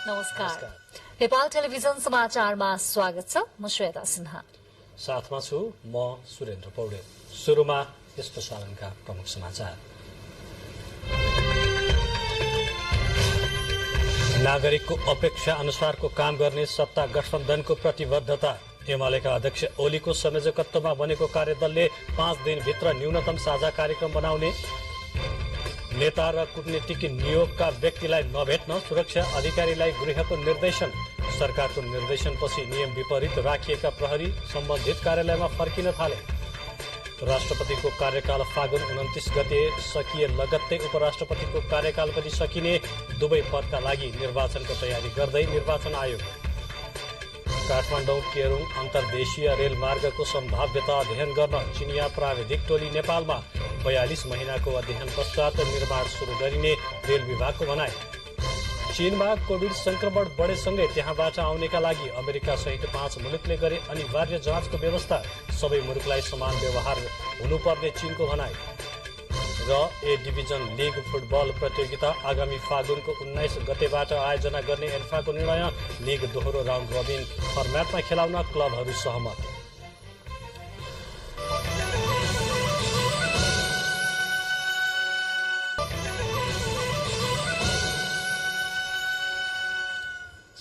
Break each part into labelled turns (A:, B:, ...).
A: नमस्कार। नेपाल टेलिभिजन समाचारमा स्वागत छ। म श्वेता सिन्हा
B: साथमा छु म सुरेन्द्र पौडेल। सुरुमा यस प्रसारणका प्रमुख समाचार। नागरिकको अपेक्षा अनुसारको काम गर्ने सत्ता गठबन्धनको प्रतिबद्धता। एमालेका अध्यक्ष ओलीको संयोजकत्वमा बनेको कार्यदलले 5 दिनभित्र न्यूनतम साझा कार्यक्रम बनाउने। नेता र कूटनीतिक नियोगका व्यक्तिलाई नभेट्न सुरक्षा अधिकारीलाई गृहको निर्देशन। सरकारको निर्देशनपछि नियम विपरीत राखिएका प्रहरी सम्बन्धित कार्यालयमा फर्किन थाले। राष्ट्रपतिको कार्यकाल फागुन 29 गते सकिए लगत्तै उपराष्ट्रपतिको कार्यकाल पनि सकिने। दुवै पदका लागि निर्वाचनको तयारी गर्दै निर्वाचन आयोग। काठमाडौँ केरुङ अन्तर्देशीय रेलमार्गको सम्भाव्यता अध्ययन गर्न चिनिया प्राविधिक टोली नेपालमा। 42 महिनाको अध्ययन पश्चात निर्माण सुरु गरिने रेल विभागको भनाई। चीनमा कोभिड संक्रमण बढेसँगै त्यहाँबाट आउनेका लागि अमेरिका सहित 5 मुलुकले गरे अनिवार्य जाँचको व्यवस्था। सबै मुलुकलाई समान व्यवहार हुनुपर्ने चीनको भनाई। र ए डिभिजन लिग फुटबल प्रतियोगिता आगामी फागुनको 19 गतेबाट आयोजना गर्ने एन्फाको निर्णय। लिग दोहोरो राउन्ड रोबिन फर्म्याटमा खेलाउन क्लबहरू सहमत।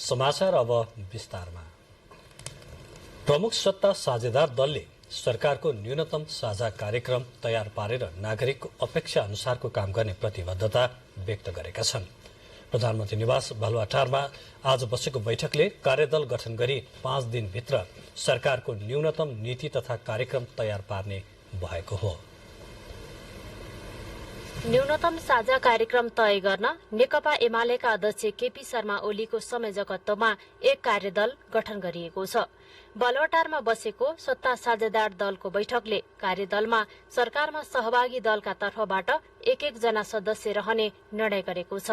B: समाचार अब विस्तारमा। प्रमुख सत्ता साझेदार दलले सरकारको न्यूनतम साझा कार्यक्रम तयार पारेर नागरिकको अपेक्षा अनुसारको काम गर्ने प्रतिबद्धता व्यक्त गरेका छन्। प्रधानमन्त्री निवास बालुवाटारमा आज बसेको बैठकले कार्यदल गठन गरी 5 दिनभित्र सरकारको न्यूनतम नीति तथा कार्यक्रम तयार पार्ने भएको हो।
C: न्यूनतम साझा कार्यक्रम तय गर्न नेकपा एमालेका अध्यक्ष केपी शर्मा ओलीको संयोजकत्वमा एक कार्यदल गठन गरिएको छ। बालुवाटारमा बसेको सत्ता साझेदार दलको बैठकले कार्यदलमा सरकारमा सहभागी दलका तर्फबाट एक जना सदस्य रहने निर्णय गरेको छ।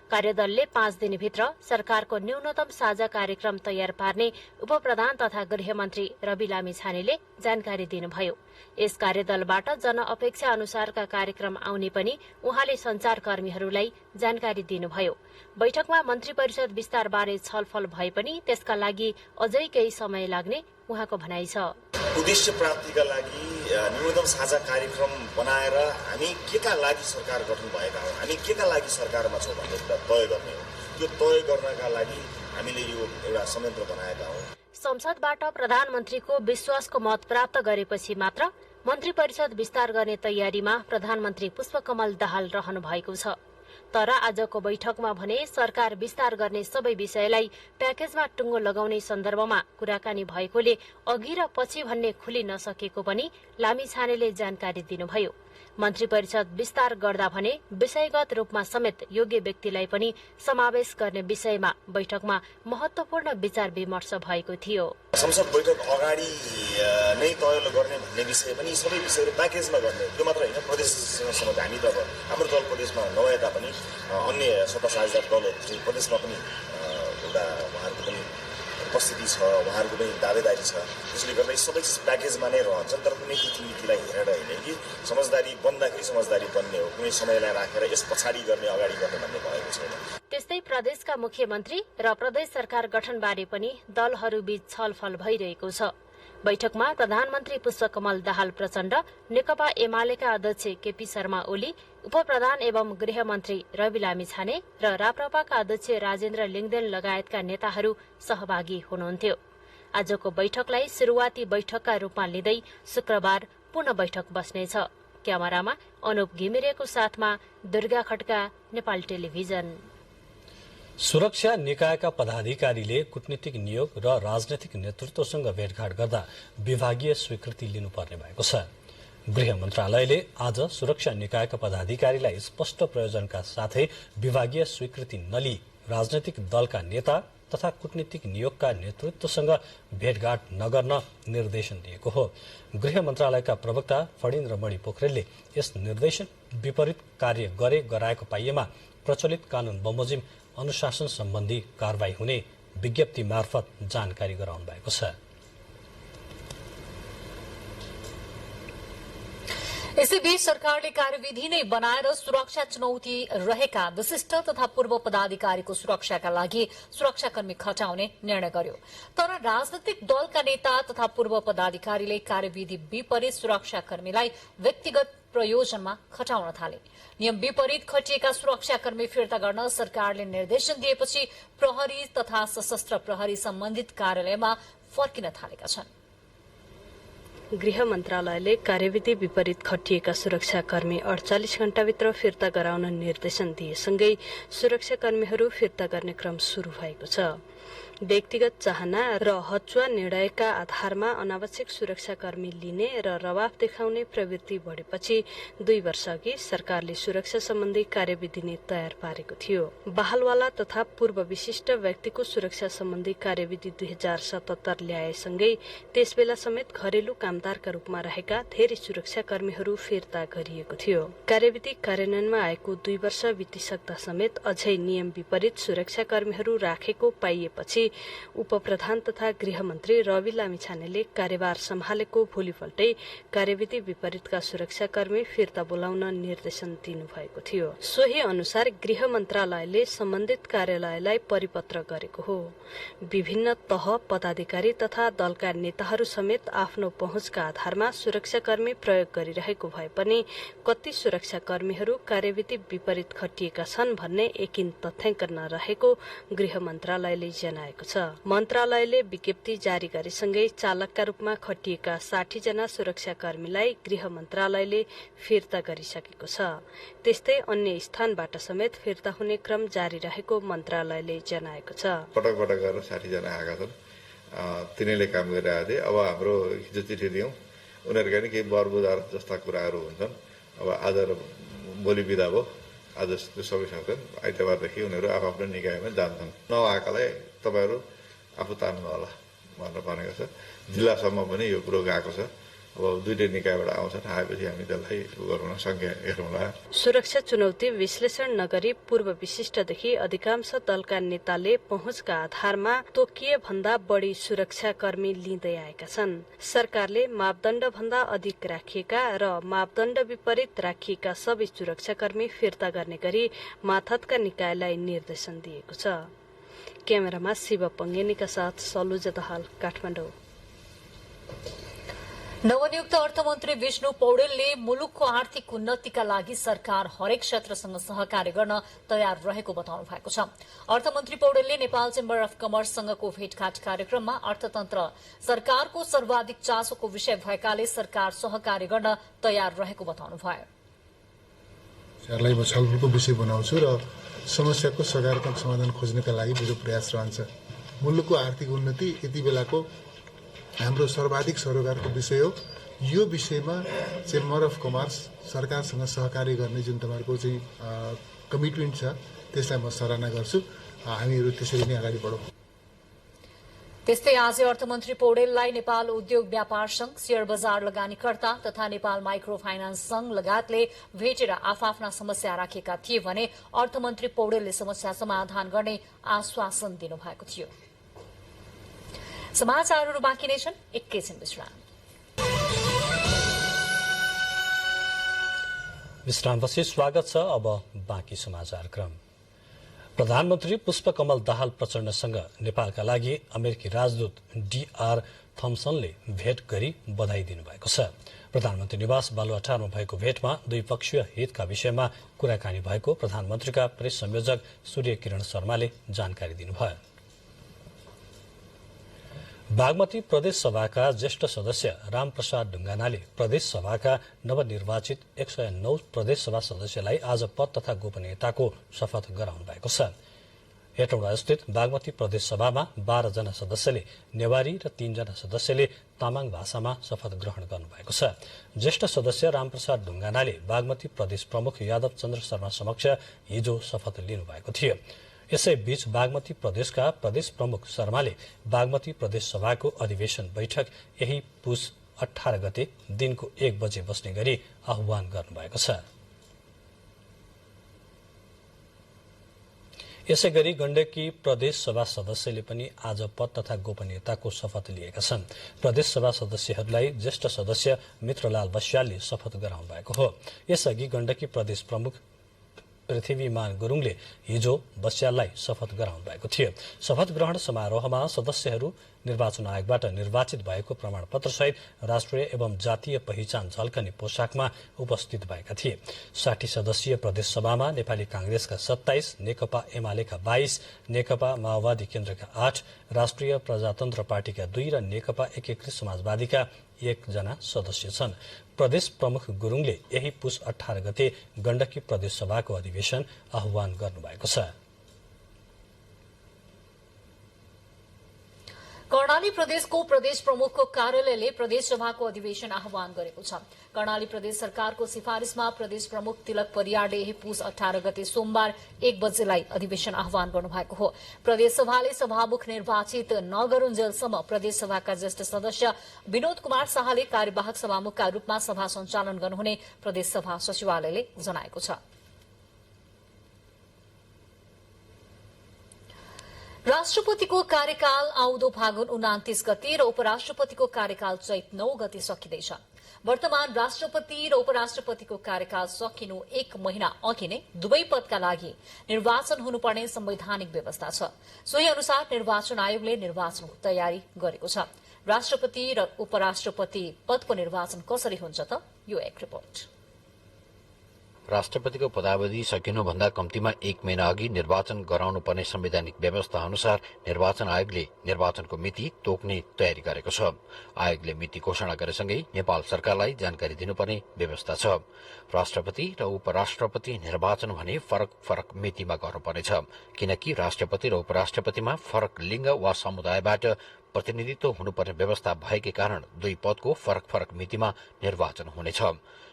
C: कार्यदलले 5 दिनभित्र सरकारको न्यूनतम साझा कार्यक्रम तयार पार्ने उपप्रधान तथा गृहमन्त्री रवि लामिछानेले जानकारी दिनुभयो। यस कार्यदलबाट जनअपेक्षा अनुसारका कार्यक्रम आउने पनि उहाँले संचारकर्मीहरूलाई जानकारी दिनुभयो। बैठकमा मन्त्री परिषद विस्तारबारे छलफल भए पनि त्यसका लागि अझै केही समय लाग्ने उहाँको भनाइ छ।
D: उद्देश्य प्राप्तिका लागि न्यूनतम साझा कार्यक्रम बनाएर हामी केका लागि सरकार गठन भएका हौं, हामी केका लागि सरकारमा छौं भन्ने कुरा तय गर्ने हो। त्यो तय गर्नका लागि हामीले यो एउटा संयन्त्र बनाएका हौं।
C: संसदबाट प्रधानमन्त्रीको विश्वासको मत प्राप्त गरेपछि मात्र मन्त्री परिषद विस्तार गर्ने तयारीमा प्रधानमन्त्री पुष्पकमल दाहाल रहनु भएको छ। तर आजको बैठकमा भने सरकार विस्तार गर्ने सबै विषयलाई प्याकेजमा टुङ्गो लगाउने सन्दर्भमा कुराकानी भएकोले अघि र पछि भन्ने खुली नसकेको पनि लामिछानेले जानकारी दिनुभयो। मन्त्री परिषद विस्तार गर्दा भने विषयगत रूपमा समेत योग्य व्यक्तिलाई पनि समावेश गर्ने विषयमा बैठकमा महत्वपूर्ण विचार विमर्श भएको थियो।
D: संसद बैठक अगाडि नै तय गर्ने भन्ने विषय पनि सबै विषयहरू प्याकेजमा गर्ने, त्यो मात्र होइन प्रदेशसँग हामी त अब हाम्रो दल प्रदेशमा नभए तापनि अन्य सत्ता साझेदार दलहरू चाहिँ प्रदेशमा पनि एउटा उहाँहरूको पनि उपस्थिति छ, उहाँहरूको पनि दावेदारी छ। त्यसले गर्दा सबै चिज प्याकेजमा नै रहन्छ। तर कुनै नीतिलाई हेरेर होइन कि समझदारी बन्दाखेरि समझदारी बन्ने हो, कुनै समयलाई राखेर यस पछाडि गर्ने अगाडि गर्ने भन्ने भएको छैन।
C: त्यस्तै प्रदेशका मुख्यमन्त्री र प्रदेश सरकार गठनबारे पनि दलहरूबीच छलफल भइरहेको छ। बैठकमा प्रधानमन्त्री पुष्पकमल दाहाल प्रचण्ड, नेकपा एमालेका अध्यक्ष केपी शर्मा ओली, उपप्रधान एवं गृहमन्त्री रवि लामिछाने र राप्रपाका अध्यक्ष राजेन्द्र लिङदेन लगायतका नेताहरू सहभागी हुनुहुन्थ्यो। आजको बैठकलाई सुरुवाती बैठकका रूपमा लिँदै शुक्रबार पुनः बैठक बस्नेछ। क्यामेरामा अनुप घिमिरेको साथमा दुर्गा खड्का, नेपाल टेलिभिजन।
B: सुरक्षा निकायका पदाधिकारीले कूटनीतिक नियोग र राजनैतिक नेतृत्वसँग भेटघाट गर्दा विभागीय स्वीकृति लिनुपर्ने भएको छ। गृह मन्त्रालयले आज सुरक्षा निकायका पदाधिकारीलाई स्पष्ट प्रयोजनका साथै विभागीय स्वीकृति नलिई राजनैतिक दलका नेता तथा कूटनीतिक नियोगका नेतृत्वसँग भेटघाट नगर्न निर्देशन दिएको हो। गृह मन्त्रालयका प्रवक्ता फणीन्द्र मणि पोखरेलले यस निर्देशन विपरीत कार्य गराएको पाइएमा प्रचलित कानून बमोजिम अनुशासन सम्बन्धी कारवाही हुने विज्ञप्ति मार्फत जानकारी गराउनु भएको छ।
A: यसैबीच सरकारले कार्यविधि नै बनाएर सुरक्षा चुनौती रहेका विशिष्ट तथा पूर्व पदाधिकारीको सुरक्षाका लागि सुरक्षाकर्मी खटाउने निर्णय गर्यो। तर राजनैतिक दलका नेता तथा पूर्व पदाधिकारीले कार्यविधि विपरीत सुरक्षाकर्मीलाई व्यक्तिगत प्रयोजनमा खटाउन थाले। नियम विपरीत खटिएका सुरक्षाकर्मी फिर्ता गर्न सरकारले निर्देशन दिएपछि प्रहरी तथा सशस्त्र प्रहरी सम्बन्धित कार्यालयमा फर्किन थालेका छन्।
C: गृह मन्त्रालयले कार्यविधि विपरीत खटिएका सुरक्षाकर्मी 48 घण्टाभित्र फिर्ता गराउन निर्देशन दिएसँगै सुरक्षाकर्मीहरू फिर्ता गर्ने क्रम शुरू भएको छ। व्यक्तिगत चाहना र हचुवा निर्णयका आधारमा अनावश्यक सुरक्षाकर्मी लिने र रवाफ देखाउने प्रवृत्ति बढेपछि 2 वर्ष अघि सरकारले सुरक्षा सम्बन्धी कार्यविधि नै तयार पारेको थियो। बहालवाला तथा पूर्व विशिष्ट व्यक्तिको सुरक्षा सम्बन्धी कार्यविधि 2077 ल्याएसँगै त्यसबेला समेत घरेलु कामदारका रूपमा रहेका धेरै सुरक्षाकर्मीहरू फिर्ता गरिएको थियो। कार्यविधि कार्यान्वयनमा आएको 2 वर्ष बितिसक्दा समेत अझै नियम विपरीत सुरक्षाकर्मीहरू राखेको पाइएपछि उपप्रधान तथा गृहमन्त्री रवि लामिछानेले कार्यभार सम्हालेको भोलिपल्टै कार्यविधि विपरीतका सुरक्षाकर्मी फिर्ता बोलाउन निर्देशन दिनुभएको थियो। सोही अनुसार गृह मन्त्रालयले सम्बन्धित कार्यालयलाई परिपत्र गरेको हो। विभिन्न तह पदाधिकारी तथा दलका नेताहरू समेत आफ्नो पहुँचका आधारमा सुरक्षाकर्मी प्रयोग गरिरहेको भए पनि कति सुरक्षाकर्मीहरू कार्यविधि विपरीत खटिएका छन् भन्ने एकिन तथ्याङ्क नरहेको गृह मन्त्रालयले जनाएको छ। मन्त्रालयले विज्ञप्ति जारी गरेसँगै चालकका रूपमा खटिएका 60 जना सुरक्षाकर्मीलाई गृह मन्त्रालयले फिर्ता गरिसकेको छ। त्यस्तै अन्य स्थानबाट समेत फिर्ता हुने क्रम जारी रहेको मन्त्रालयले जनाएको छ।
E: पटक पटक गरेर 60 जना आएका छन्। तिनीले काम गरिरहेको थिए। अब हाम्रो हिजो चिठी दियौं, उनीहरूका नि केही बरबुदार जस्ता कुराहरू हुन्छन्। अब आज भोलि बिदा भयो, आज त्यो सबै सक्छन्। आइतबारदेखि उनीहरू आफ्नो निकायमा जान्छन्। नआएकालाई तपाईँहरू आफू तान्नु होला भनेर भनेको छ। जिल्लासम्म पनि यो कुरो गएको छ। अब दुईटै निकायबाट आउँछन्, आएपछि हामी त्यसलाई गरौँ संख्या हेरौँला।
C: सुरक्षा चुनौती विश्लेषण नगरी पूर्व विशिष्टदेखि अधिकांश दलका नेताले पहुँचका आधारमा तोकिए भन्दा बढी सुरक्षाकर्मी लिँदै आएका छन्। सरकारले मापदण्ड भन्दा अधिक राखिएका र मापदण्ड विपरीत राखिएका सबै सुरक्षाकर्मी फिर्ता गर्ने गरी माथतका निकायलाई निर्देशन दिएको छ। क्यामेरामा शिव पंगेनीका साथ सलुजा दहाल, काठमाडौँ।
A: नवनियुक्त अर्थमन्त्री विष्णु पौडेलले मुलुकको आर्थिक उन्नतिका लागि सरकार हरेक क्षेत्रसँग सहकार्य गर्न तयार रहेको बताउनु भएको छ। अर्थमन्त्री पौडेलले नेपाल चेम्बर अफ कमर्ससँगको भेटघाट कार्यक्रममा अर्थतन्त्र सरकारको सर्वाधिक चासोको विषय भएकाले सरकार सहकार्य गर्न तयार रहेको बताउनु भयो।
F: सरकारलाई म छलफलको विषय बनाउँछु र समस्याको सकारात्मक समाधान खोज्नका लागि मेरो प्रयास रहन्छ। मुलुकको आर्थिक उन्नति यति बेलाको हाम्रो सर्वाधिक सरोकारको विषय हो। यो विषयमा चेम्बर अफ कमर्स सरकारसँग सहकार्य गर्ने जुन तपाईँहरूको चाहिँ कमिटमेन्ट छ त्यसलाई म सराहना गर्छु। हामीहरू त्यसरी नै अगाडि बढौँ।
A: त्यस्तै आज अर्थमन्त्री पौडेललाई नेपाल उद्योग व्यापार संघ, शेयर बजार लगानीकर्ता तथा नेपाल माइक्रो फाइनान्स संघ लगायतले भेटेर आफ्ना समस्या राखेका थिए भने अर्थमन्त्री पौडेलले समस्या समाधान गर्ने आश्वासन दिनुभएको थियो। समाचारहरू बाँकी नै छन्, एकैछिन विश्राम।
B: विश्रामपछि स्वागत छ। अब बाँकी समाचार क्रम। प्रधानमन्त्री पुष्पकमल दाहाल प्रचण्डसँग नेपालका लागि अमेरिकी राजदूत DR थम्सनले भेट गरी बधाई दिनुभएको छ। प्रधानमन्त्री निवास बालुवाटारमा भएको भेटमा द्विपक्षीय हितका विषयमा कुराकानी भएको प्रधानमन्त्रीका प्रेस संयोजक सूर्य किरण शर्माले जानकारी दिनुभयो। बागमती प्रदेश सभाका ज्येष्ठ सदस्य रामप्रसाद ढुङ्गानाले प्रदेश सभाका नवनिर्वाचित 109 प्रदेश सभा सदस्यलाई आज पद तथा गोपनीयताको शपथ गराउनु भएको छ। हेटौडा स्थित बागमती प्रदेश सभामा 12 जना सदस्यले नेवारी र 3 जना सदस्यले तामाङ भाषामा शपथ ग्रहण गर्नुभएको छ। ज्येष्ठ सदस्य रामप्रसाद ढुङ्गानाले बागमती प्रदेश प्रमुख यादव चन्द्र शर्मा समक्ष हिजो शपथ लिनुभएको थियो। यसैबीच बागमती प्रदेशका प्रदेश प्रमुख शर्माले बागमती प्रदेश सभाको अधिवेशन बैठक यही पुस 18 गते दिनको 1 बजे बस्ने गरी आह्वान गर्नुभएको छ। यसै गरी गण्डकी प्रदेश सभा सदस्यले पनि आज पद तथा गोपनीयताको शपथ लिएका छन्। प्रदेश सभा सदस्यहरूलाई ज्येष्ठ सदस्य मित्रलाल बस्यालले शपथ गराउनु भएको हो। यसअघि गण्डकी प्रदेश प्रमुख पृथ्वीमान गुरुङले हिजो बस्याललाई शपथ गराउनु भएको थियो। शपथ ग्रहण समारोहमा सदस्यहरू निर्वाचन आयोगबाट निर्वाचित भएको प्रमाणपत्र सहित राष्ट्रिय एवं जातीय पहिचान झल्कने पोशाकमा उपस्थित भएका थिए। 60 सदस्यीय प्रदेश सभामा नेपाली कांग्रेसका 27, नेकपा एमालेका 22, नेकपा माओवादी केन्द्रका 8, राष्ट्रिय प्रजातन्त्र पार्टीका 2 र नेकपा एकीकृत समाजवादीका 1 जना सदस्य छन्। प्रदेश प्रमुख गुरुङले यही पुस 18 गते गण्डकी प्रदेश सभाको अधिवेशन आह्वान गर्नुभएको छ।
A: कर्णाली प्रदेशको प्रदेश प्रमुखको कार्यालयले प्रदेश सभाको अधिवेशन आह्वान गरेको छ। कर्णाली प्रदेश सरकारको सिफारिशमा प्रदेश प्रमुख तिलक परियारले यही पुस 18 गते सोमबार 1 बजेलाई अधिवेशन आह्वान गर्नुभएको हो। प्रदेश सभाले सभामुख निर्वाचित नगरुन्जेलसम्म प्रदेश सभाका ज्येष्ठ सदस्य विनोद कुमार शाहले कार्यवाहक सभामुखका रूपमा सभा सञ्चालन गर्नुहुने प्रदेश सभा सचिवालयले जनाएको छ। राष्ट्रपतिको कार्यकाल आउँदो फागुन 29 गते र उपराष्ट्रपतिको कार्यकाल चैत 9 गते सकिँदैछ। वर्तमान राष्ट्रपति र उपराष्ट्रपतिको कार्यकाल सकिनु 1 महिना अघि नै दुवै पदका लागि निर्वाचन हुनुपर्ने संवैधानिक व्यवस्था छ। सोही अनुसार निर्वाचन आयोगले निर्वाचनको तयारी गरेको छ। राष्ट्रपति र उपराष्ट्रपति पदको निर्वाचन कसरी हुन्छ त? यो एक रिपोर्ट।
G: राष्ट्रपतिको पदावधि सकिनुभन्दा कम्तीमा 1 महिना अघि निर्वाचन गराउनु पर्ने संवैधानिक व्यवस्था अनुसार निर्वाचन आयोगले निर्वाचनको मिति तोक्ने तयारी गरेको छ। आयोगले मिति घोषणा गरेसँगै नेपाल सरकारलाई जानकारी दिनुपर्ने व्यवस्था छ। राष्ट्रपति र उपराष्ट्रपति निर्वाचन भने फरक फरक मितिमा गर्नुपर्नेछ, किनकि राष्ट्रपति र उपराष्ट्रपतिमा फरक लिङ्ग वा समुदायबाट प्रतिनिधित्व हुनुपर्ने व्यवस्था भएकै कारण दुई पदको फरक फरक मितिमा निर्वाचन हुनेछ।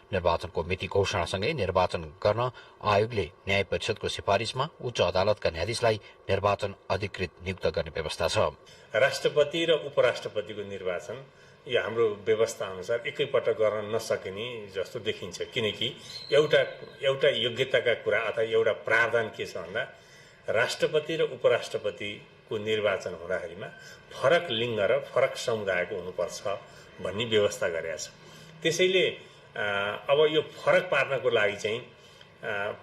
G: निर्वाचनको मिति घोषणासँगै निर्वाचन गर्न आयोगले न्याय परिषदको सिफारिशमा उच्च अदालतका न्यायाधीशलाई निर्वाचन अधिकृत नियुक्त गर्ने व्यवस्था छ।
H: राष्ट्रपति र उपराष्ट्रपतिको निर्वाचन यो हाम्रो व्यवस्था अनुसार एकैपटक गर्न नसकिने जस्तो देखिन्छ, किनकि एउटा योग्यताका कुरा अथवा एउटा प्रावधान के छ भन्दा राष्ट्रपति र उपराष्ट्रपतिको निर्वाचन हुँदाखेरिमा फरक लिङ्ग र फरक समुदायको हुनुपर्छ भन्ने व्यवस्था गरेका छ। त्यसैले अब यो फरक पार्नको लागि चाहिँ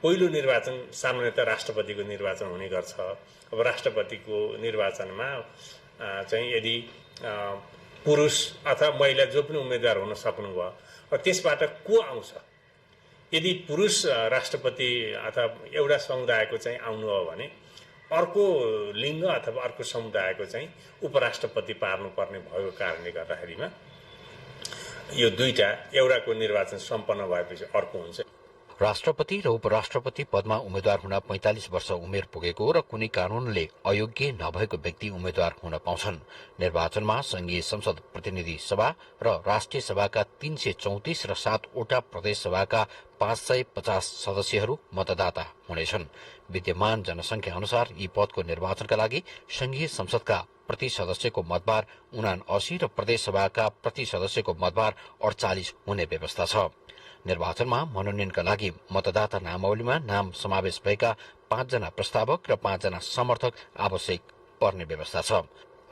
H: पहिलो निर्वाचन सामान्यतः राष्ट्रपतिको निर्वाचन हुने गर्छ। अब राष्ट्रपतिको निर्वाचनमा चाहिँ यदि पुरुष अथवा महिला जो पनि उम्मेदवार हुन सक्नुभयो र त्यसबाट को आउँछ, यदि पुरुष राष्ट्रपति अथवा एउटा समुदायको चाहिँ आउनु हो भने अर्को लिङ्ग अथवा अर्को समुदायको चाहिँ उपराष्ट्रपति पार्नुपर्ने भएको कारणले गर्दाखेरिमा यो दुईटा एउटाको निर्वाचन सम्पन्न भएपछि अर्को हुन्छ।
G: राष्ट्रपति र उपराष्ट्रपति पदमा उम्मेद्वार हुन 45 वर्ष उमेर पुगेको र कुनै कानूनले अयोग्य नभएको व्यक्ति उम्मेद्वार हुन पाउँछन्। निर्वाचनमा संघीय संसद प्रतिनिधि सभा र राष्ट्रिय सभाका 334 र 7 वटा प्रदेश सभाका 550 सदस्यहरू मतदाता हुनेछन्। विद्यमान जनसंख्या अनुसार यी पदको निर्वाचनका लागि संघीय संसदका प्रति सदस्यको मतभार 79 र प्रदेश सभाका प्रति सदस्यको मतभार 48 हुने व्यवस्था छ। निर्वाचनमा मनोनयनका लागि मतदाता नामावलीमा नाम समावेश भएका 5 जना प्रस्तावक र 5 जना समर्थक आवश्यक पर्ने व्यवस्था छ।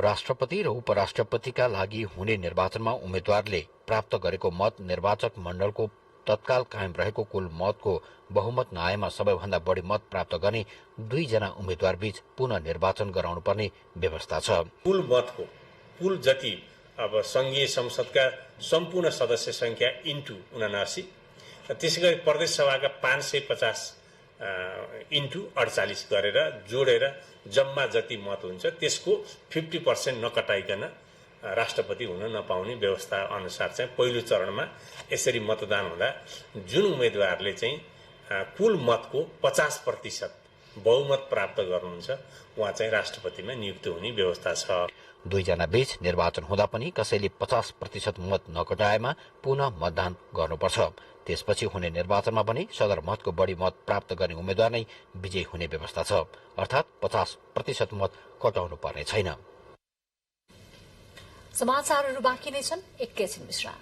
G: राष्ट्रपति र उपराष्ट्रपतिका लागि हुने निर्वाचनमा उम्मेद्वारले प्राप्त गरेको मत निर्वाचक मण्डलको तत्काल कायम रहेको कुल मतको बहुमत नआएमा सबैभन्दा बढी मत प्राप्त गर्ने 2 जना उम्मेद्वार बीच पुनः निर्वाचन गराउनु पर्ने व्यवस्था छ।
H: कुल मतको कुल जति अब संघीय संसदका सम्पूर्ण सदस्य संख्या इन्टु 79, त्यसैगरी प्रदेश सभाका 550 इन्टु 48 गरेर जोडेर जम्मा जति मत हुन्छ त्यसको 50% नकटाइकन राष्ट्रपति हुन नपाउने व्यवस्था अनुसार चाहिँ पहिलो चरणमा यसरी मतदान हुँदा जुन उम्मेदवारले चाहिँ कुल मतको 50% बहुमत प्राप्त गर्नुहुन्छ उहाँ चाहिँ राष्ट्रपतिमा नियुक्त हुने व्यवस्था छ।
G: 2 जना बीच निर्वाचन हुँदा पनि कसैले 50% मत नकटाएमा पुनः मतदान गर्नुपर्छ। त्यसपछि हुने निर्वाचनमा पनि सदर मतको बढी मत प्राप्त गर्ने उम्मेद्वार नै विजयी हुने व्यवस्था छ, अर्थात् 50% मत कटाउनु पर्ने छैन।
A: समाचारहरू बाँकी नै छन्, एकैछिन विश्राम।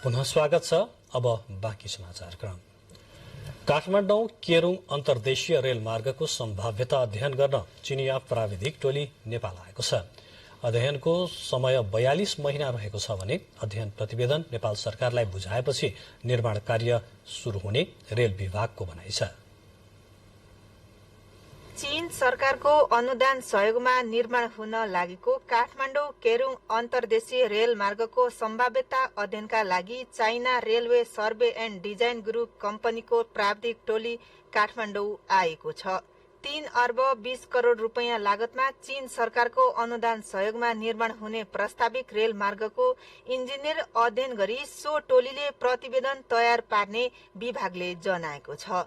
B: पुनः स्वागत छ। अब बाँकी समाचार क्रम। काठमाडौँ केरुङ अन्तर्देशीय रेलमार्गको सम्भाव्यता अध्ययन गर्न चिनिया प्राविधिक टोली नेपाल आएको छ। अध्ययनको समय 42 महिना रहेको छ भने अध्ययन प्रतिवेदन नेपाल सरकारलाई बुझाएपछि निर्माण कार्य शुरू हुने रेल विभागको भनाइ छ।
I: चीन सरकारको अनुदान सहयोगमा निर्माण हुन लागेको काठमाडौँ केरुङ अन्तर्देशीय रेल मार्गको सम्भाव्यता अध्ययनका लागि China railway survey and design group कम्पनीको प्राविधिक टोली काठमाडौँ आएको छ। 3 अर्ब 20 करोड़ रुपियाँ लागतमा चीन सरकारको अनुदान सहयोगमा निर्माण हुने प्रस्तावित रेल मार्गको इन्जिनियर अध्ययन गरी सो टोलीले प्रतिवेदन तयार पार्ने विभागले जनाएको छ।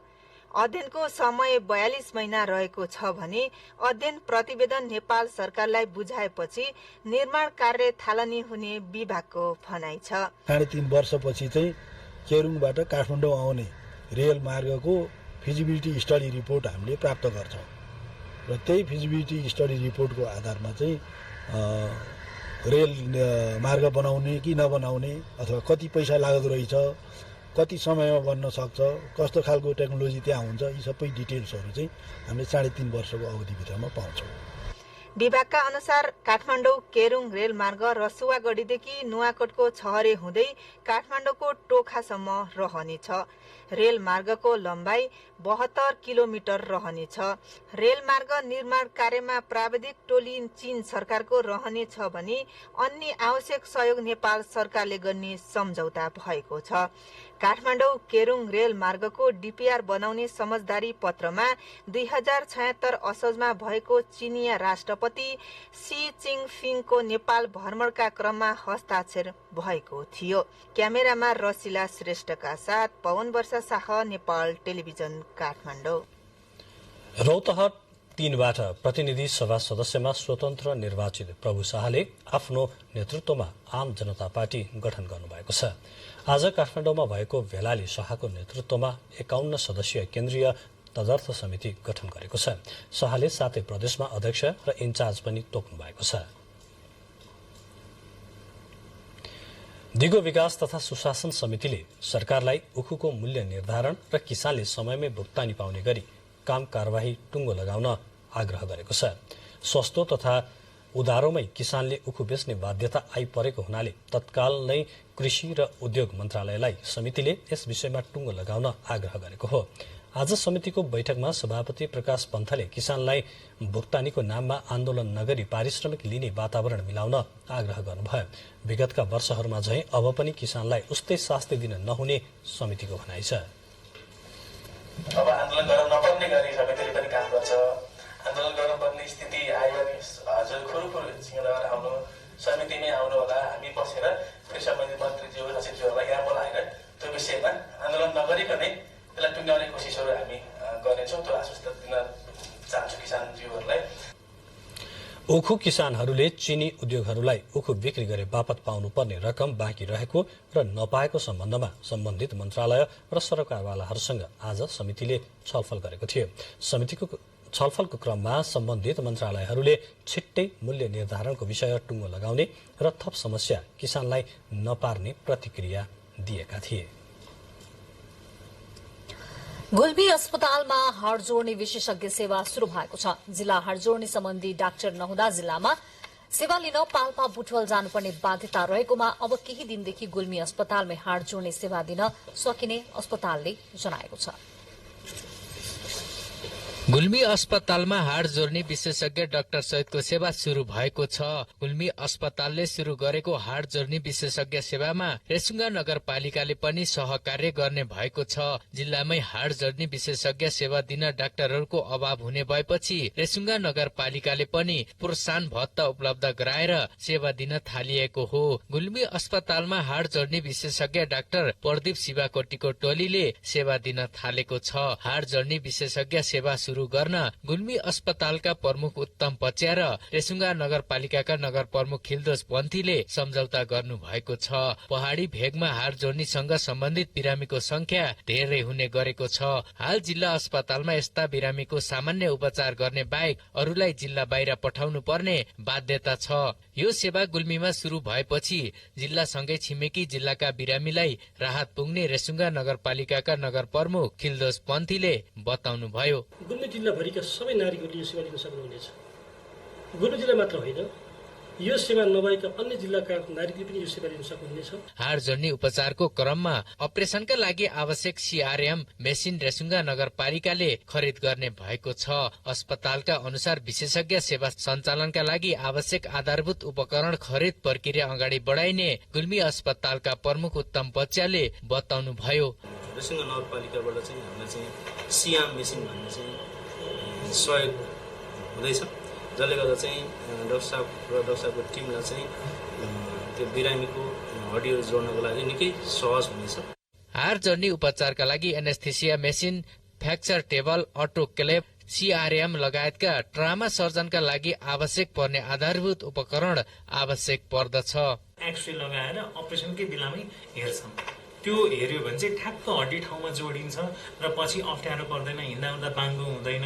I: अध्ययनको समय 42 महिना रहेको छ भने अध्ययन प्रतिवेदन नेपाल सरकारलाई बुझाएपछि निर्माण कार्य थालनी हुने विभागको भनाइ छ।
J: 3.5 वर्षपछि चाहिँ केरुङबाट काठमाडौँ आउने रेल मार्गको फिजिबिलिटी स्टडी रिपोर्ट हामीले प्राप्त गर्छौं र त्यही फिजिबिलिटी स्टडी रिपोर्टको आधारमा चाहिँ रेल मार्ग बनाउने कि नबनाउने अथवा कति पैसा लाग्दो रहेछ, कति समयमा बन्न सक्छ, कस्तो खालको टेक्नोलोजी त्यहाँ हुन्छ, यी सबै डिटेल्सहरू चाहिँ हामीले 3.5 वर्षको अवधिभित्रमा पाउँछौं।
I: विभागका अनुसार काठमाडौँ केरुङ रेल मार्ग रसुवागढीदेखि नुवाकोटको छहरे हुँदै काठमाडौँको टोखासम्म रहनेछ। रेल मार्गको लम्बाई 72 किलोमिटर रहनेछ। रेल मार्ग निर्माण कार्यमा प्राविधिक टोली चीन सरकारको रहनेछ भने अन्य आवश्यक सहयोग नेपाल सरकारले गर्ने सम्झौता भएको छ। काठमाडौँ केरुङ रेल मार्गको डीपीआर बनाउने समझदारी पत्रमा 2076 असोजमा भएको चीनिया राष्ट्रपति सी चिङफिङको नेपाल भ्रमणका क्रममा हस्ताक्षर भएको थियो। क्यामेरामा रसिला श्रेष्ठका साथ पवन वर्षा शाह, नेपाल टेलिभिजन, काठमाडौँ।
B: रौतहट 3बाट प्रतिनिधि सभा सदस्यमा स्वतन्त्र निर्वाचित प्रभु शाहले आफ्नो नेतृत्वमा आम जनता पार्टी गठन गर्नुभएको छ। आज काठमाडौँमा भएको भेलाले शाहको नेतृत्वमा 51 सदस्यीय केन्द्रीय तदर्थ समिति गठन गरेको छ। शाहले 7 प्रदेशमा अध्यक्ष र इन्चार्ज पनि तोक्नु भएको छ। दिगो विकास तथा सुशासन समितिले सरकारलाई उखुको मूल्य निर्धारण र किसानले समयमै भुक्तानी पाउने गरी काम कारवाही टुङ्गो लगाउन आग्रह गरेको छ। सस्तो तथा उधारोमै किसानले उखु बेच्ने बाध्यता आइपरेको हुनाले तत्काल नै कृषि र उद्योग मन्त्रालयलाई समितिले यस विषयमा टुङ्गो लगाउन आग्रह गरेको हो। आज समितिको बैठकमा सभापति प्रकाश पन्थले किसानलाई भुक्तानीको नाममा आन्दोलन नगरी पारिश्रमिक लिने वातावरण मिलाउन आग्रह गर्नुभयो। विगतका वर्षहरूमा झैं अब पनि किसानलाई उस्तै शास्ति दिन नहुने समितिको भनाइ छ।
K: अब आन्दोलन गर्न नपर्ने गरी समितिले पनि काम गर्छ। आन्दोलन गर्नुपर्ने स्थिति आयो भने हजुर खुरुखुरु सिंहदरबार आउनु, समितिमै आउनु होला। हामी बसेर कृषि सम्बन्धित मन्त्रीज्यू सचिवज्यूहरूलाई यहाँ बोलाएर त्यो विषयमा आन्दोलन नगरिकनै त्यसलाई टुङ्ग्याउने कोसिसहरू हामी गर्नेछौँ। त्यो आश्वस्त दिन चाहन्छु किसानज्यूहरूलाई।
B: उखु किसानहरूले चिनी उद्योगहरूलाई उखु बिक्री गरे बापत पाउनुपर्ने रकम बाँकी रहेको र नपाएको सम्बन्धमा सम्बन्धित मन्त्रालय र सरकारवालाहरूसँग आज समितिले छलफल गरेको थियो। समितिको छलफलको क्रममा सम्बन्धित मन्त्रालयहरूले छिट्टै मूल्य निर्धारणको विषय टुङ्गो लगाउने र थप समस्या किसानलाई नपार्ने प्रतिक्रिया दिएका थिए।
A: गुल्मी अस्पतालमा हाड जोड्ने विशेषज्ञ सेवा शुरू भएको छ। जिल्ला हाड जोड्ने सम्बन्धी डाक्टर नहुँदा जिल्लामा सेवा लिन पाल्पा बुटवल जानुपर्ने बाध्यता रहेकोमा अब केही दिनदेखि गुल्मी अस्पतालमै हाड जोड्ने सेवा दिन सकिने अस्पतालले जनाएको छ।
L: गुल्मी अस्पतालमा हाड जोड्ने विशेषज्ञ डाक्टर सहितको सेवा शुरू भएको छ। गुल्मी अस्पतालले शुरू गरेको हाड जोड्ने विशेषज्ञ सेवामा रेसुङ्गा नगरपालिकाले पनि सहकार्य गर्ने भएको छ। जिल्लामै हाड जोड्ने विशेषज्ञ सेवा दिन डाक्टरहरूको अभाव हुने भएपछि रेसुङ्गा नगरपालिकाले पनि प्रोत्साहन भत्ता उपलब्ध गराएर सेवा दिन थालिएको हो। गुल्मी अस्पतालमा हाड जोड्ने विशेषज्ञ डाक्टर प्रदीप शिवाकोटीको टोलीले सेवा दिन थालेको छ। हाड जोड्ने विशेषज्ञ सेवा शुरू गर्न गुल्मी अस्पतालका प्रमुख उत्तम पच्या र रेसुङ्गा नगरपालिकाका नगर प्रमुख खिलदोज पन्थीले सम्झौता गर्नु भएको छ। पहाडी भेगमा हाड जोड्नीसँग सम्बन्धित बिरामीको संख्या धेरै हुने गरेको छ। हाल जिल्ला अस्पतालमा यस्ता बिरामीको सामान्य उपचार गर्ने बाहेक अरूलाई जिल्ला बाहिर पठाउनु पर्ने बाध्यता छ। यो सेवा गुल्मीमा शुरू भएपछि जिल्लासँगै छिमेकी जिल्लाका बिरामीलाई राहत पुग्ने रेसुङ्गा नगरपालिकाका नगर प्रमुख खिलदोज पन्थीले बताउनुभयो।
M: गुल्मी जिल्लाभरिका सबै नारीहरूले यो सेवा लिन सक्नुहुनेछ। गुल्मी जिल्ला मात्र होइन, यो सेवा नभएका अन्य जिल्लाका नारीले पनि यो सेवा लिन सक्नुहुनेछ।
L: हाड जोड्नी उपचारको क्रममा अपरेसनका लागि आवश्यक सीआरएम मेसिन रेसुङ्गा नगरपालिकाले खरिद गर्ने भएको छ। अस्पतालका अनुसार विशेषज्ञ सेवा सञ्चालनका लागि आवश्यक आधारभूत उपकरण खरिद प्रक्रिया अगाडि बढाइने गुल्मी अस्पतालका प्रमुख उत्तम पच्याले बताउनुभयो।
N: रेसुङ्गा नगरपालिकाबाट चाहिँ हामीलाई चाहिँ सीआरएम मेसिन भन्ने चाहिँ सहयोग हुँदैछ, जसले गर्दा चाहिँ डाक्टर साहब र डाक्टर साहबको टिमलाई चाहिँ त्यो बिरामीको हड्डीहरू जोड्नको लागि निकै सहज हुनेछ।
L: हाड जोड्नी उपचारका लागि anaesthesia machine, fracture table, autoclave, C arm लगायतका ट्रामा सर्जनका लागि आवश्यक पर्ने आधारभूत उपकरण आवश्यक पर्दछ।
O: एक्सरे लगाएर अपरेसनकै बेलामै हेर्छन्। त्यो हेर्यो भने चाहिँ ठ्याक्क हड्डी ठाउँमा जोडिन्छ र पछि अप्ठ्यारो पर्दैन, हिँड्दा उड्दा बाङ्गो हुँदैन,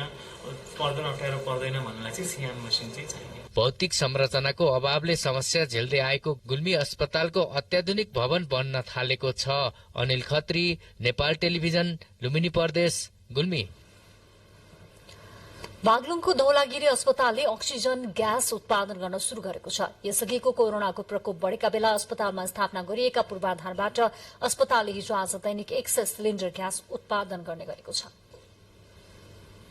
O: पर्दैन, अप्ठ्यारो पर्दैन भन्नलाई चाहिँ सीआरएम मेसिन चाहिँ चाहिने।
L: भौतिक संरचनाको अभावले समस्या झेल्दै आएको गुल्मी अस्पतालको अत्याधुनिक भवन बन्न थालेको छ। अनिल खत्री, नेपाल टेलिभिजन, लुम्बिनी प्रदेश, गुल्मी।
A: बागलुङको धौलागिरी अस्पतालले अक्सिजन ग्यास उत्पादन गर्न शुरू गरेको छ। यसअघिको कोरोनाको प्रकोप बढेका बेला अस्पतालमा स्थापना गरिएका पूर्वाधारबाट अस्पतालले हिजो आज दैनिक 100 सिलिन्डर ग्यास उत्पादन गर्ने गरेको छ।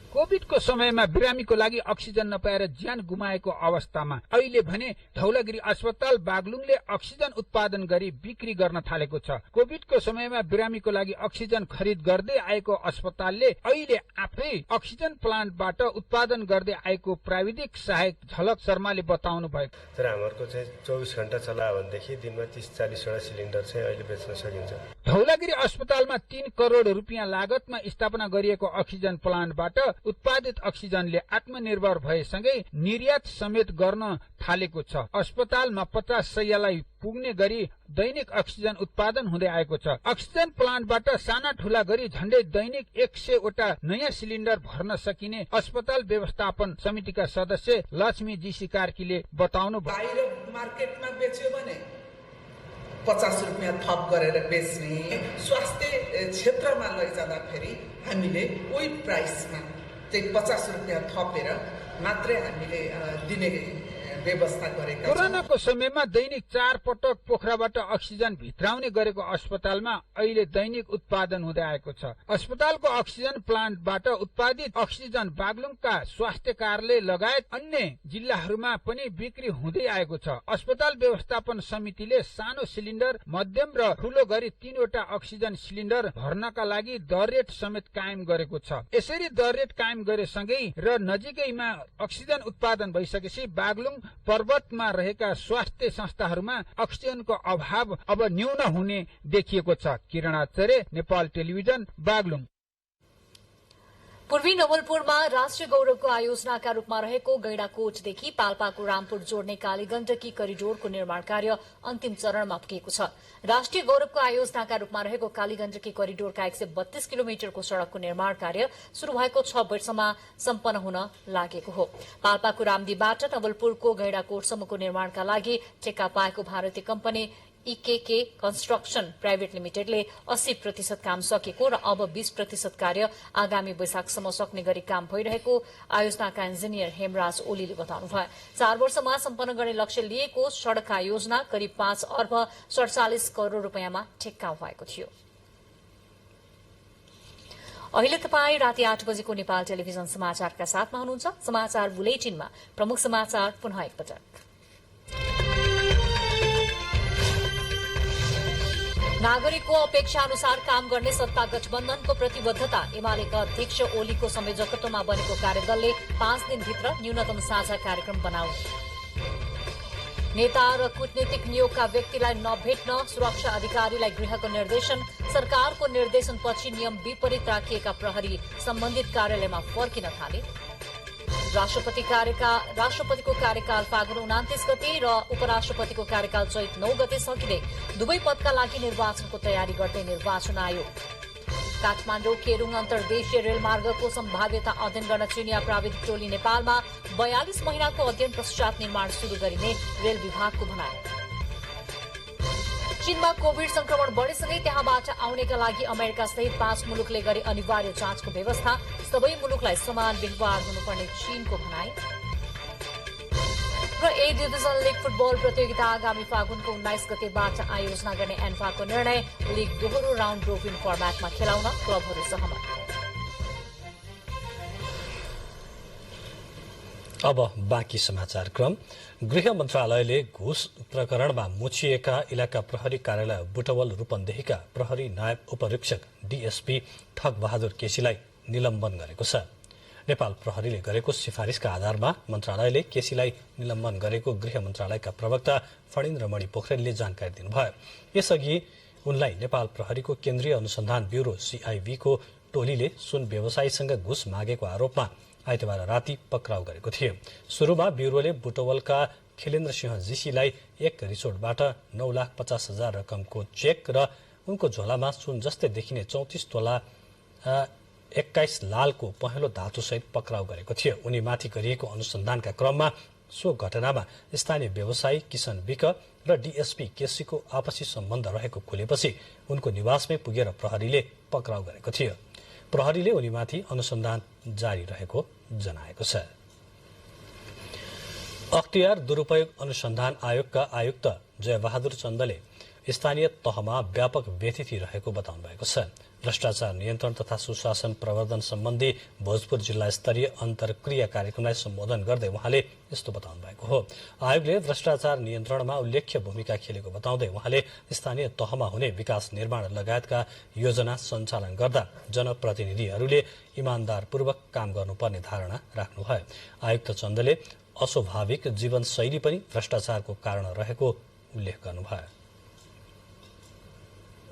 P: कोभिडको समयमा बिरामीको लागि अक्सिजन नपाएर ज्यान गुमाएको अवस्थामा अहिले भने धौलागिरी अस्पताल बागलुङले अक्सिजन उत्पादन गरी बिक्री गर्न थालेको छ। कोभिडको समयमा बिरामीको लागि अक्सिजन खरिद गर्दै आएको अस्पतालले अहिले आफै अक्सिजन प्लान्टबाट उत्पादन गर्दै आएको प्राविधिक सहायक झलक शर्माले बताउनु भयो।
Q: तर हाम्रो चाहिँ 24 घण्टा चलायो भनेदेखि दिनमा 30-40 वटा सिलिन्डर चाहिँ अहिले बेच्न सकिन्छ।
P: धौलागिरी अस्पतालमा 3 करोड रुपियाँ लागतमा स्थापना गरिएको अक्सिजन प्लान्टबाट उत्पादित अक्सिजनले आत्मनिर्भर भएसँगै निर्यात समेत गर्न थालेको छ। अस्पतालमा 50 शय्यालाई पुग्ने गरी दैनिक अक्सिजन उत्पादन हुँदै आएको छ। अक्सिजन प्लान्टबाट साना ठूला गरी झण्डै दैनिक 100 वटा नयाँ सिलिन्डर भर्न सकिने अस्पताल व्यवस्थापन समितिका सदस्य लक्ष्मी जीसी कार्कीले बताउनु भयो।
R: बाहिर मार्केटमा बेच्यो भने 50 रुपियाँ थप गरेर बेच्ने, स्वास्थ्य क्षेत्रमा लैजाँदाखेरि हामीले उही प्राइसमा चाहिँ 50 रुपियाँ थपेर मात्रै हामीले दिने व्यवस्था गरेका छौं।
P: कोरोनाको समयमा दैनिक 4 पटक पोखराबाट अक्सिजन भित्राउने गरेको अस्पतालमा अहिले दैनिक उत्पादन हुँदै आएको छ। अस्पतालको अक्सिजन प्लान्टबाट उत्पादित अक्सिजन बागलुङका स्वास्थ्य कार्यालय लगायत अन्य जिल्लाहरूमा पनि बिक्री हुँदै आएको छ। अस्पताल व्यवस्थापन समितिले सानो सिलिन्डर, मध्यम र ठूलो गरी 3 वटा अक्सिजन सिलिन्डर भर्नका लागि दर रेट समेत कायम गरेको छ। यसरी दर रेट कायम गरेसँगै र नजिकैमा अक्सिजन उत्पादन भइसकेपछि बागलुङ पर्वतमा रहेका स्वास्थ्य संस्थाहरूमा अक्सिजनको अभाव अब न्यून हुने देखिएको छ। किरण आचार्य, नेपाल टेलिभिजन, बागलुङ।
A: पूर्वी नवलपुरमा राष्ट्रिय गौरवको आयोजनाका रूपमा रहेको गैंडाकोटदेखि पाल्पाको रामपुर जोड्ने कालीगण्डकी करिडोरको निर्माण कार्य अन्तिम चरणमा पुगेको छ। राष्ट्रिय गौरवको आयोजनाका रूपमा रहेको कालीगण्डकी करिडोरका 132 किलोमिटरको सड़कको निर्माण कार्य शुरू भएको 6 वर्षमा सम्पन्न हुन लागेको हो। पाल्पाको रामदीबाट नवलपुरको गैंडाकोटसम्मको निर्माणका लागि ठेक्का पाएको भारतीय कम्पनी इकेके कन्स्ट्रक्सन प्राइभेट लिमिटेडले 80% काम सकेको र अब 20% कार्य आगामी वैशाखसम्म सक्ने गरी काम भइरहेको आयोजनाका इन्जिनियर हेमराज ओलीले बताउनुभयो। 4 वर्षमा सम्पन्न गर्ने लक्ष्य लिएको सड़क आयोजना करिब 5 अर्ब 47 करोड़ रूपियाँमा ठेक्का भएको थियो। अहिले तपाईँ राति 8 बजेको नेपाल टेलिभिजन समाचारका साथमा हुनुहुन्छ। समाचार बुलेटिनमा प्रमुख समाचार पुनः एकपटक। नागरिकको अपेक्षा अनुसार काम गर्ने सत्ता गठबन्धनको प्रतिबद्धता। एमालेका अध्यक्ष ओलीको संयोजकत्वमा बनेको कार्यदलले 5 दिनभित्र न्यूनतम साझा कार्यक्रम बनाउने। नेता र कूटनीतिक नियोगका व्यक्तिलाई नभेट्न सुरक्षा अधिकारीलाई गृहको निर्देशन। सरकारको निर्देशनपछि नियम विपरीत राखिएका प्रहरी सम्बन्धित कार्यालयमा फर्किन थाले। राष्ट्रपतिको कार्यकाल फागुन 29 गते र उपराष्ट्रपतिको कार्यकाल चैत 9 गते सकिँदै दुवै पदका लागि निर्वाचनको तयारी गर्दै निर्वाचन आयोग। काठमाडौँ केरुङ अन्तर्देशीय रेलमार्गको सम्भाव्यता अध्ययन गर्न चिनिया प्राविधिक टोली नेपालमा। 42 महिनाको अध्ययन पश्चात निर्माण शुरू गरिने रेल विभागको भनाइ। चीनमा कोभिड संक्रमण बढेसँगै त्यहाँबाट आउनेका लागि अमेरिका सहित 5 मुलुकले गरे अनिवार्य जाँचको व्यवस्था। सबै मुलुकलाई समान व्यवहार हुनुपर्ने चीनको भनाइ। र ए डिभिजन लीग फुटबल प्रतियोगिता आगामी फागुनको 19 गतेबाट आयोजना गर्ने एन्फाको निर्णय। लीग दोहोरो राउन्ड रोबिन फर्मेटमा खेलाउन क्लबहरू सहमत।
B: अब बाँकी समाचार क्रम। गृह मन्त्रालयले घुस प्रकरणमा मुछिएका इलाका प्रहरी कार्यालय बुटवल रूपन्देहीका प्रहरी नायब उपरीक्षक डीएसपी ठग बहादुर केसीलाई निलम्बन गरेको छ। नेपाल प्रहरीले गरेको सिफारिसका आधारमा मन्त्रालयले केसीलाई निलम्बन गरेको गृह मन्त्रालयका प्रवक्ता फणीन्द्रमणि पोखरेलले जानकारी दिनुभयो। यसअघि उनलाई नेपाल प्रहरीको केन्द्रीय अनुसन्धान ब्यूरो सीआईबी को टोलीले सुन व्यवसायीसँग घुस मागेको आरोपमा आइतबार राति पक्राउ गरेको थियो। सुरुमा ब्यूरोले बुटवलका खिलेन्द्र सिंह जीसीलाई एक रिसोर्टबाट 9,50,000 रकमको चेक र उनको झोलामा सुन जस्तै देखिने 34 तोला 21 लालको पहेँलो धातुसहित पक्राउ गरेको थियो। उनीमाथि गरिएको अनुसन्धानका क्रममा सो घटनामा स्थानीय व्यवसायी किशन विक र डीएसपी केसीको आपसी सम्बन्ध रहेको खुलेपछि उनको निवासमै पुगेर प्रहरीले पक्राउ गरेको थियो। प्रहरीले उनीमाथि अनुसन्धान जारी रहेको जनाएको छ। अख्तियार दुरूपयोग अनुसन्धान आयोगका आयुक्त जयबहादुर चन्दले स्थानीय तहमा व्यापक व्यथिति रहेको बताउनु भएको छ। भ्रष्टाचार नियन्त्रण तथा सुशासन प्रवर्धन सम्बन्धी भोजपुर जिल्ला स्तरीय अन्तर्क्रिया कार्यक्रमलाई सम्बोधन गर्दै उहाँले यस्तो बताउनु भएको हो। आयोगले भ्रष्टाचार नियन्त्रणमा उल्लेख्य भूमिका खेलेको बताउँदै उहाँले स्थानीय तहमा हुने विकास निर्माण लगायतका योजना सञ्चालन गर्दा जनप्रतिनिधिहरूले इमान्दारपूर्वक काम गर्नुपर्ने धारणा राख्नुभयो। आयुक्त चन्दले अस्वाभाविक जीवनशैली पनि भ्रष्टाचारको कारण रहेको उल्लेख गर्नुभयो।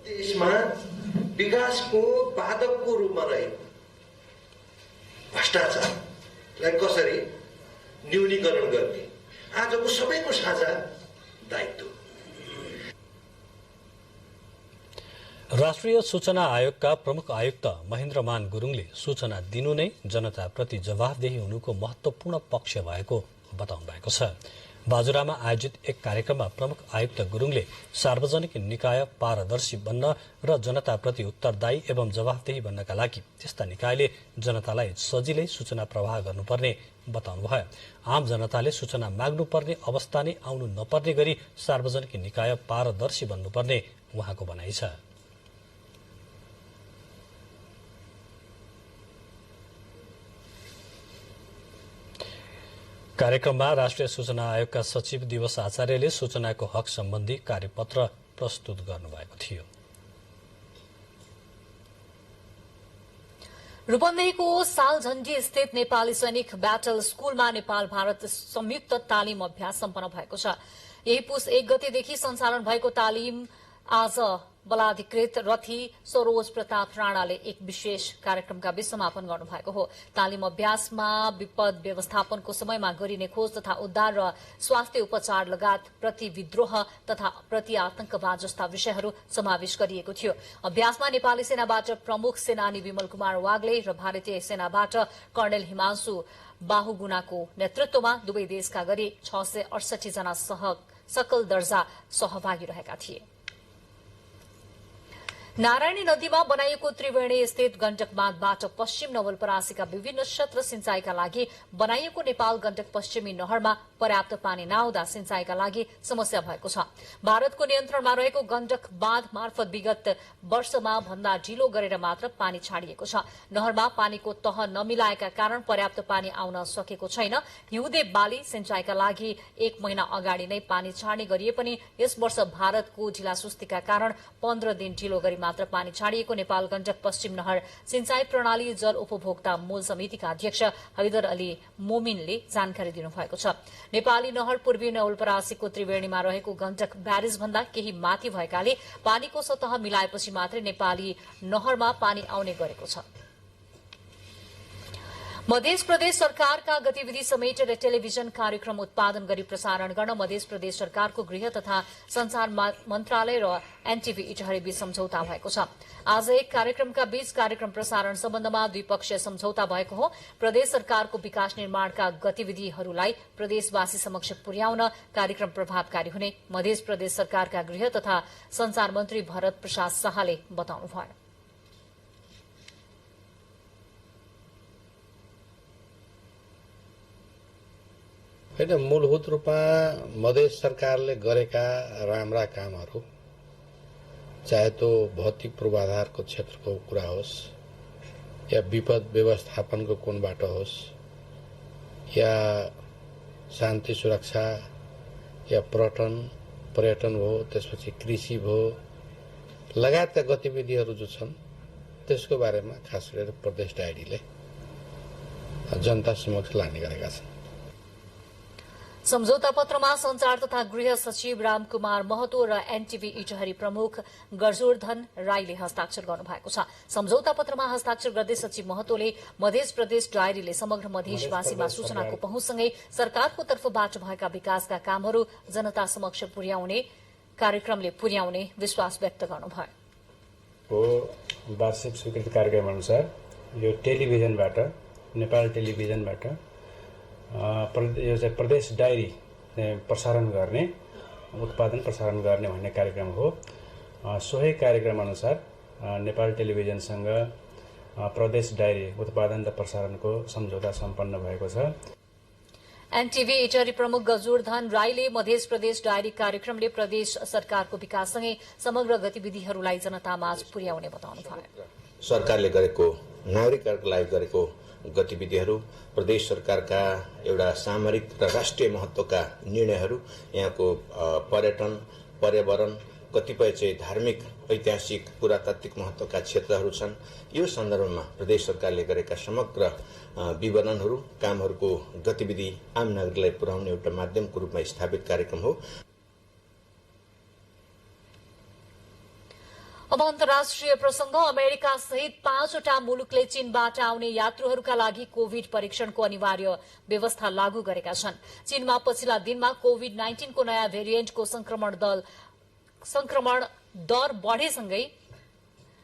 S: देशमा विकासको बाधकको रूपमा रहेको भ्रष्टाचारलाई कसरी न्यूनीकरण गर्ने आजको सबैको साझा दायित्व।
B: राष्ट्रिय सूचना आयोगका प्रमुख आयुक्त महेन्द्रमान गुरुङले सूचना दिनु नै जनताप्रति जवाफदेही हुनुको महत्वपूर्ण पक्ष भएको बताउनु भएको छ। बाजुरामा आयोजित एक कार्यक्रममा प्रमुख आयुक्त गुरुङले सार्वजनिक निकाय पारदर्शी बन्न र जनताप्रति उत्तरदायी एवं जवाफदेही बन्नका लागि त्यस्ता निकायले जनतालाई सजिलै सूचना प्रवाह गर्नुपर्ने बताउनुभयो। आम जनताले सूचना माग्नुपर्ने अवस्था नै आउनु नपर्ने गरी सार्वजनिक निकाय पारदर्शी बन्नुपर्ने उहाँको भनाइ छ। कार्यक्रममा राष्ट्रिय सूचना आयोगका सचिव दिवस आचार्यले सूचनाको हक सम्बन्धी कार्यपत्र प्रस्तुत गर्नुभएको थियो।
A: रूपन्देहीको सालझण्डी स्थित नेपाली सैनिक ब्याटल स्कूलमा नेपाल भारत संयुक्त तालिम अभ्यास सम्पन्न भएको छ। यही पुस 1 गतेदेखि सञ्चालन भएको तालिम आज बलाधिकृत रथी सरोज प्रताप राणाले एक विशेष कार्यक्रमका बीच समापन गर्नुभएको हो। तालिम अभ्यासमा विपद व्यवस्थापनको समयमा गरिने खोज तथा उद्धार र स्वास्थ्य उपचार लगायत प्रतिविद्रोह तथा प्रति आतंकवाद जस्ता विषयहरू समावेश गरिएको थियो। अभ्यासमा नेपाली सेनाबाट प्रमुख सेनानी विमल कुमार वाग्ले र भारतीय सेनाबाट कर्णेल हिमांशु बाहुगुनाको नेतृत्वमा दुवै देशका गरी 668 जना सकल दर्जा सहभागी रहेका थिए। नारायणी नदीमा बनाइएको त्रिवेणी स्थित गण्डक बाँधबाट पश्चिम नवलपरासीका विभिन्न क्षेत्र सिंचाईका लागि बनाइएको नेपाल गण्डक पश्चिमी नहरमा पर्याप्त पानी नआउँदा सिंचाईका लागि समस्या भएको छ। भारतको नियन्त्रणमा रहेको गण्डक बाँध मार्फत विगत वर्षमा भन्दा ढिलो गरेर मात्र पानी छाडिएको छ। नहरमा पानीको तह नमिलाएका कारण पर्याप्त पानी आउन सकेको छैन। हिउँदे बाली सिंचाईका लागि 1 महिना अगाडि नै पानी छाड्ने गरिए पनि यस वर्ष भारतको ढिलासुस्तीका कारण 15 दिन ढिलो गरी मात्र पानी छाडिएको नेपाल गण्डक पश्चिम नहर सिंचाई प्रणाली जल उपभोक्ता मूल समितिका अध्यक्ष हैदर अली मोमिनले जानकारी दिनुभएको छ। नेपाली नहर पूर्वी नवलपरासीको त्रिवेणीमा रहेको गण्डक ब्यारेज भन्दा केही माथि भएकाले पानीको सतह मिलाएपछि मात्रै नेपाली नहरमा पानी आउने गरेको छ। मध्य प्रदेश सरकारका गतिविधि समेटेर टेलिभिजन कार्यक्रम उत्पादन गरी प्रसारण गर्न मध्य प्रदेश सरकारको गृह तथा संचार मन्त्रालय र एनटीभी इटहरी बीच सम्झौता भएको छ। आज एक कार्यक्रमका बीच कार्यक्रम प्रसारण सम्बन्धमा द्विपक्षीय सम्झौता भएको हो। प्रदेश सरकारको विकास निर्माणका गतिविधिहरूलाई प्रदेशवासी समक्ष पुर्याउन कार्यक्रम प्रभावकारी हुने मध्य प्रदेश सरकारका गृह तथा संचार मन्त्री भरत प्रसाद शाहले बताउनुभयो।
T: होइन, मूलभूत रूपमा मधेस सरकारले गरेका राम्रा कामहरू, चाहे त्यो भौतिक पूर्वाधारको क्षेत्रको कुरा होस् या विपद व्यवस्थापनको कोणबाट होस् या शान्ति सुरक्षा या पर्यटन भयो, त्यसपछि कृषि भयो लगायतका गतिविधिहरू जो छन् त्यसको बारेमा खास गरेर प्रदेश डायरीले जनता समक्ष लाने गरेका छन्।
A: सम्झौता पत्रमा संचार तथा गृह सचिव रामकुमार महतो र एनटीभी इटहरी प्रमुख गर्जोरधन राईले हस्ताक्षर गर्नुभएको छ। सम्झौता पत्रमा हस्ताक्षर गर्दै सचिव महतोले मध्य प्रदेश डायरीले समग्र मधेसवासीमा सूचनाको पहुँचसँगै सरकारको तर्फबाट भएका विकासका कामहरू जनता समक्ष पुर्याउने कार्यक्रमले पुर्याउने विश्वास व्यक्त गर्नुभयो।
U: वार्षिक स्वीकृति कार्यक्रम अनुसार यो टेलिभिजनबाट, नेपाल टेलिभिजनबाट यो चाहिँ प्रदेश डायरी प्रसारण गर्ने, उत्पादन प्रसारण गर्ने भन्ने कार्यक्रम हो। सोही कार्यक्रम अनुसार नेपाल टेलिभिजनसँग प्रदेश डायरी उत्पादन र प्रसारणको सम्झौता सम्पन्न भएको छ।
A: एनटीभी इटहरी प्रमुख गजुरधन राईले मध्य प्रदेश डायरी कार्यक्रमले प्रदेश सरकारको विकाससँगै समग्र गतिविधिहरूलाई जनतामाझ पुर्याउने बताउनुभयो।
V: सरकारले गरेको नागरिकहरूको लागि गरेको गतिविधिहरू, प्रदेश सरकारका एउटा सामरिक र राष्ट्रिय महत्त्वका निर्णयहरू, यहाँको पर्यटन, पर्यावरण, कतिपय चाहिँ धार्मिक, ऐतिहासिक, पुरातात्विक महत्त्वका क्षेत्रहरू छन्। यो सन्दर्भमा प्रदेश सरकारले गरेका समग्र विवरणहरू, कामहरूको गतिविधि आम नागरिकलाई पुर्याउने एउटा माध्यमको रूपमा स्थापित कार्यक्रम हो।
A: अब अन्तर्राष्ट्रिय प्रसंग। अमेरिका सहित 5वटा मुलुकले चीनबाट आउने यात्रुहरूका लागि कोविड परीक्षणको अनिवार्य व्यवस्था लागू गरेका छन्। चीनमा पछिल्ला दिनमा कोविड-19 को नयाँ भेरिएन्टको संक्रमण दर बढेसँगै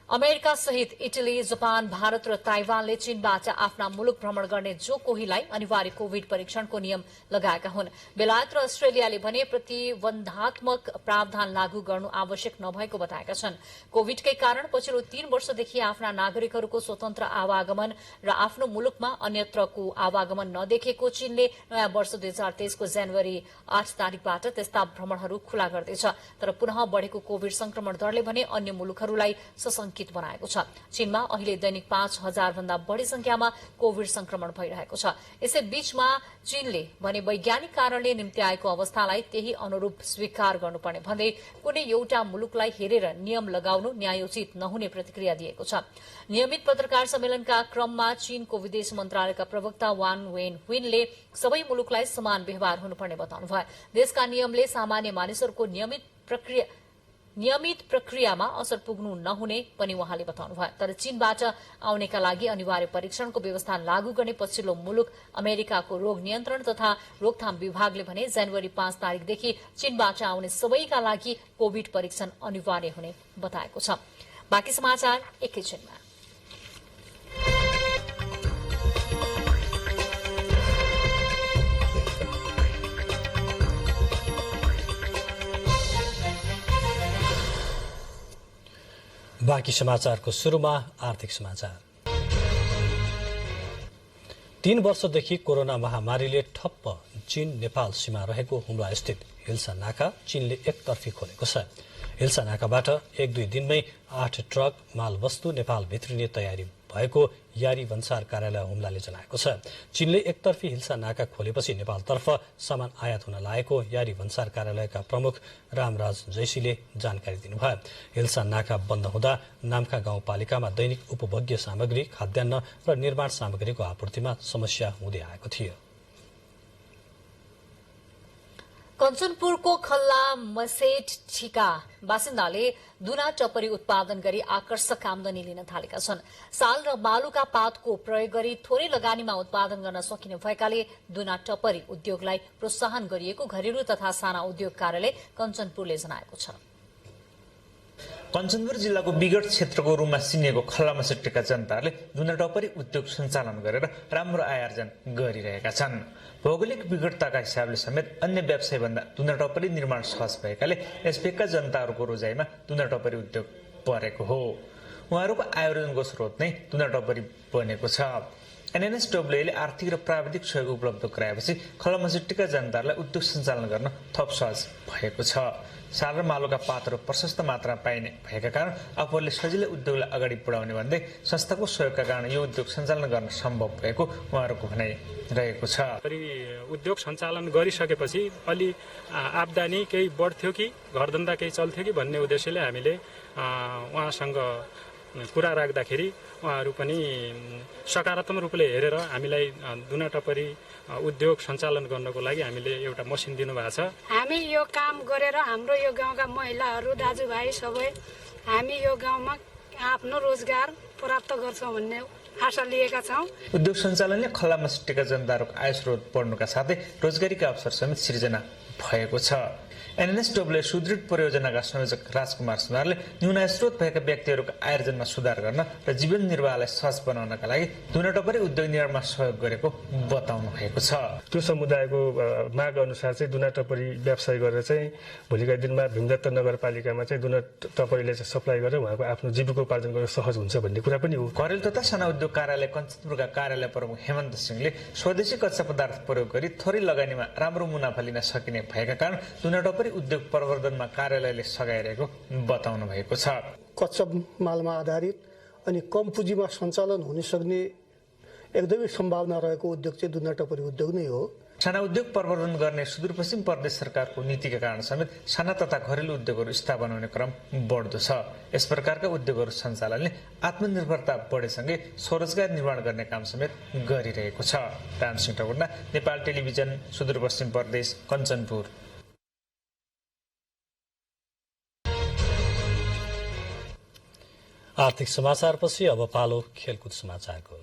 A: अमेरिका सहित इटली, जापान, भारत र ताइवानले चीनबाट आफ्ना मुलुक भ्रमण गर्ने जो कोहीलाई अनिवार्य कोविड परीक्षणको नियम लगाएका हुन्। बेलायत र अस्ट्रेलियाले भने प्रतिबन्धात्मक प्रावधान लागू गर्नु आवश्यक नभएको बताएका छन्। कोविडकै कारण पछिल्लो 3 वर्षदेखि आफ्ना नागरिकहरूको स्वतन्त्र आवागमन र आफ्नो मुलुकमा अन्यत्रको आवागमन नदेखेको चीनले नयाँ वर्ष 2023 को जनवरी 8 तारिकबाट त्यस्ता भ्रमणहरू खुला गर्दैछ। तर पुनः बढ़ेको कोविड संक्रमण दरले भने अन्य मुलुकहरूलाई सशंकित बनाएको छ। चीनमा अहिले दैनिक 5000 भन्दा बढ़ी संख्यामा कोविड संक्रमण भइरहेको छ। यसै बीचमा चीनले भने वैज्ञानिक कारणले निम्ति आएको अवस्थालाई त्यही अनुरूप स्वीकार गर्नुपर्ने भन्दै कुनै एउटा मुलुकलाई हेरेर नियम लगाउनु न्यायोचित नहुने प्रतिक्रिया दिएको छ। नियमित पत्रकार सम्मेलनका क्रममा चीनको विदेश मन्त्रालयका प्रवक्ता वान वेनहुइनले सबै मुलुकलाई समान व्यवहार हुनुपर्ने बताउनुभयो। देशका नियमले सामान्य मानिसहरूको नियमित प्रक्रियामा असर पुग्नु नहुने पनि उहाँले बताउनुभयो। तर चीनबाट आउनेका लागि अनिवार्य परीक्षणको व्यवस्था लागू गर्ने पछिल्लो मुलुक अमेरिकाको रोग नियन्त्रण तथा रोकथाम विभागले भने जनवरी 5 तारिकदेखि चीनबाट आउने सबैका लागि कोविड परीक्षण अनिवार्य हुने बताएको छ। बाँकी समाचार एकैछिनमा।
B: बाँकी समाचारको सुरुमा आर्थिक समाचार। 3 वर्षदेखि कोरोना महामारीले ठप्प चीन नेपाल सीमा रहेको हुम्ला स्थित हिल्सा नाका चीनले एकतर्फी खोलेको छ। हिल्सा नाकाबाट 1-2 दिनमै 8 ट्रक मालवस्तु नेपाल भित्रिने तयारी भएको यारी भन्सार कार्यालय हुम्लाले जनाएको छ। चीनले एकतर्फी हिल्सा नाका खोलेपछि नेपालतर्फ सामान आयात हुन लागेको यारी भन्सार कार्यालयका प्रमुख रामराज जैसीले जानकारी दिनुभयो। हिल्सा नाका बन्द हुँदा नाम्खा गाउँपालिकामा दैनिक उपभोग्य सामग्री, खाद्यान्न र निर्माण सामग्रीको आपूर्तिमा समस्या हुँदै आएको थियो।
A: कञ्चनपुरको खल्ला मसेट छिका बासिन्दाले दुना टपरी उत्पादन गरी आकर्षक आमदनी लिन थालेका छन्। साल र बालुका पातको प्रयोग गरी थोरै लगानीमा उत्पादन गर्न सकिने भएकाले दुना टपरी उद्योगलाई प्रोत्साहन गरिएको घरेलु तथा साना उद्योग कार्यालय कञ्चनपुरले जनाएको छ।
D: कञ्चनपुर जिल्लाको विगत क्षेत्रको रूपमा चिनिएको खल्ला मसेटका जनताले दुना टपरी उद्योग सञ्चालन गरेर राम्रो आय आर्जन गरिरहेका छन्। भौगोलिक विगतताका हिसाबले समेत अन्य व्यवसायभन्दा दुना टपरी निर्माण सहज भएकाले यस भेगका जनताहरूको रोजाइमा दुना टपरी उद्योग परेको हो। उहाँहरूको आयोजनको स्रोत नै दुना टपरी बनेको छ। एनएनएसडब्ल्यूले आर्थिक र प्राविधिक सहयोग उपलब्ध गराएपछि खल्ला मसेटका जनतालाई उद्योग सञ्चालन गर्न थप सहज भएको छ। साल र मालोका पातहरू प्रशस्त मात्रामा पाइने भएका कारण आफूहरूले सजिलै उद्योगलाई अगाडि बढाउने भन्दै संस्थाको सहयोगका कारण यो उद्योग सञ्चालन गर्न सम्भव भएको उहाँहरूको भनाइ रहेको छ।
E: उद्योग सञ्चालन गरिसकेपछि अलि आम्दानी केही बढ्थ्यो कि घरधन्दा केही चल्थ्यो कि भन्ने उद्देश्यले हामीले उहाँसँग कुरा राख्दाखेरि उहाँहरू पनि सकारात्मक रूपले हेरेर हामीलाई दुना टपरी उद्योग सञ्चालन गर्नको लागि हामीले एउटा मसिन दिनुभएको छ।
W: हामी यो काम गरेर हाम्रो यो गाउँका महिलाहरू दाजुभाइ सबै हामी यो गाउँमा आफ्नो रोजगार प्राप्त गर्छौँ भन्ने आशा लिएका छौँ।
D: उद्योग सञ्चालनले खल्ला मसेटका जनताहरूको आय स्रोत बढ्नुका साथै रोजगारीका अवसर समेत सिर्जना भएको छ। एनएनएसडब्ल्यू सुदृढ परियोजनाका संयोजक राजकुमार सुनारले न्यून आय स्रोत भएका व्यक्तिहरूको आर्जनमा सुधार गर्न र जीवन निर्वाहलाई सहज बनाउनका लागि दुना टपरी उद्योग निर्माणमा सहयोग गरेको बताउनु भएको छ।
X: त्यो समुदायको माग अनुसार चाहिँ दुना टपरी व्यवसाय गरेर चाहिँ भोलिका दिनमा भीमदत्त नगरपालिकामा चाहिँ दुना टपरीले चाहिँ सप्लाई गरेर उहाँको आफ्नो जीविकोपार्जन गर्न सहज हुन्छ भन्ने कुरा पनि हो।
D: घरेलु तथा साना उद्योग कार्यालय कञ्चनपुरका कार्यालय प्रमुख हेमन्त सिंहले स्वदेशी कच्चा पदार्थ प्रयोग गरी थोरै लगानीमा राम्रो मुनाफा लिन सकिने भएका कारण दुना टपरी उद्योग प्रवर्धनमा कार्यालयले सघाइरहेको बताउनु भएको छ।
Y: कच्चा मालमा आधारित अनि कम पुँजीमा सञ्चालन हुन सक्ने एकदमै सम्भावना रहेको उद्योग चाहिँ दुना टपरी उद्योग नै हो।
D: साना उद्योग प्रवर्धन गर्ने सुदूरपश्चिम प्रदेश सरकारको नीतिका कारण समेत साना तथा घरेलु उद्योगहरू स्थापना हुने क्रम बढ्दो छ। यस प्रकारका उद्योगहरू सञ्चालनले आत्मनिर्भरता बढेसँगै स्वरोजगार निर्माण गर्ने काम समेत गरिरहेको छ। रामसिंह टकुर्ना, नेपाल टेलिभिजन, सुदूरपश्चिम प्रदेश, कञ्चनपुर।
B: आर्थिक समाचारपछि अब पालो खेलकुद समाचारको।